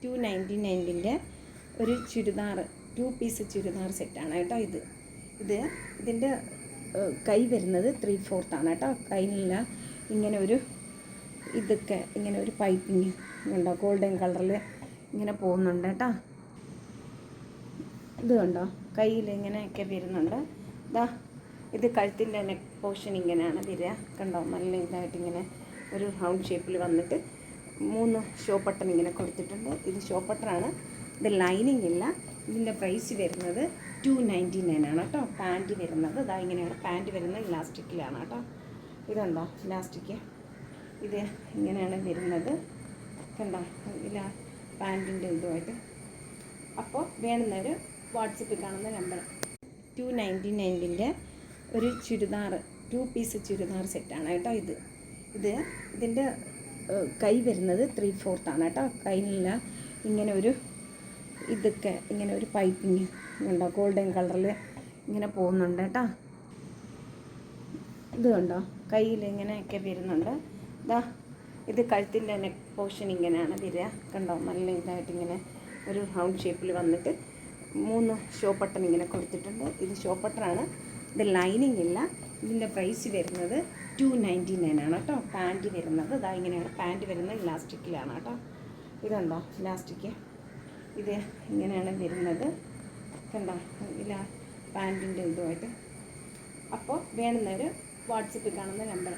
299-ൻ്റെ ഒരു ചുരിദാർ 2 പീസ് ചുരിദാർ സെറ്റാണ് കേട്ടോ. ഇതിൻ്റെ കൈ വരുന്നത് 3/4 ആണ് കേട്ടോ. കയ്യിലില്ല ഇങ്ങനെ ഒരു ഇതൊക്കെ ഇങ്ങനെ ഒരു പൈപ്പിങ് ഉണ്ടോ, ഗോൾഡൻ കളറിൽ ഇങ്ങനെ പോകുന്നുണ്ട് കേട്ടോ. ഇത് കണ്ടോ, കയ്യിൽ ഇങ്ങനെയൊക്കെ വരുന്നുണ്ട്. ഇത് കഴുത്തിൻ്റെ നെക്ക് പോർഷൻ ഇങ്ങനെയാണ് വരിക കണ്ടോ. നല്ല ഇതായിട്ട് ഇങ്ങനെ ഒരു റൗണ്ട് ഷേപ്പിൽ വന്നിട്ട് 3 ഷോ ബട്ടൺ ഇങ്ങനെ കൊടുത്തിട്ടുണ്ട്. ഇത് ഷോ ബട്ടണാണ്, ഇത് ലൈനിങ് ഇല്ല. ഇതിൻ്റെ പ്രൈസ് വരുന്നത് 299 ആണ് കേട്ടോ. പാൻറ്റ് വരുന്നത് ഇങ്ങനെയാണ്. പാൻറ്റ് വരുന്നത് ഇലാസ്റ്റിക്കിലാണ് കേട്ടോ. ഇതുണ്ടോ ഇലാസ്റ്റിക്, ഇത് ഇങ്ങനെയാണ് വരുന്നത് കണ്ടോ. പാൻറ്റിൻ്റെ ഇതുമായിട്ട്. അപ്പോൾ വേണമെന്നവർ വാട്സപ്പിൽ കാണുന്ന നമ്പർ 299-ൻ്റെ ഒരു ചുരിദാർ 2 പീസ് ചുരിദാർ സെറ്റാണ് കേട്ടോ. ഇതിൻ്റെ കൈ വരുന്നത് 3/4 ആണ് കേട്ടോ. കയ്യിലില്ല ഇങ്ങനെ ഒരു ഇതൊക്കെ ഇങ്ങനെ ഒരു പൈപ്പിങ് ഉണ്ടോ, ഗോൾഡൻ കളറിൽ ഇങ്ങനെ പോകുന്നുണ്ട് കേട്ടോ. ഇത് കണ്ടോ, കയ്യിൽ ഇങ്ങനെയൊക്കെ വരുന്നുണ്ട്. ഇത് കഴുത്തിൻ്റെ നെക്ക് പോർഷൻ ഇങ്ങനെയാണ് വരിക കണ്ടോ. നല്ല ഇതായിട്ട് ഇങ്ങനെ ഒരു റൗണ്ട് ഷേപ്പിൽ വന്നിട്ട് 3 ഷോ ബട്ടൺ ഇങ്ങനെ കൊടുത്തിട്ടുണ്ട്. ഇത് ഷോ ബട്ടണാണ്, ഇത് ലൈനിങ് ഇല്ല. ഇതിൻ്റെ പ്രൈസ് വരുന്നത് 299 ആണ് കേട്ടോ. പാൻറ്റ് വരുന്നത് ഇങ്ങനെയാണ്. പാൻറ്റ് വരുന്നത് ഇലാസ്റ്റിക്കിലാണ് കേട്ടോ. ഇതുണ്ടോ ഇലാസ്റ്റിക്, ഇത് ഇങ്ങനെയാണ് വരുന്നത് കണ്ടോ. പാൻറ്റിൻ്റെ ഇതുമായിട്ട്. അപ്പോൾ വേണമെന്നവർ വാട്സപ്പിൽ കാണുന്ന നമ്പർ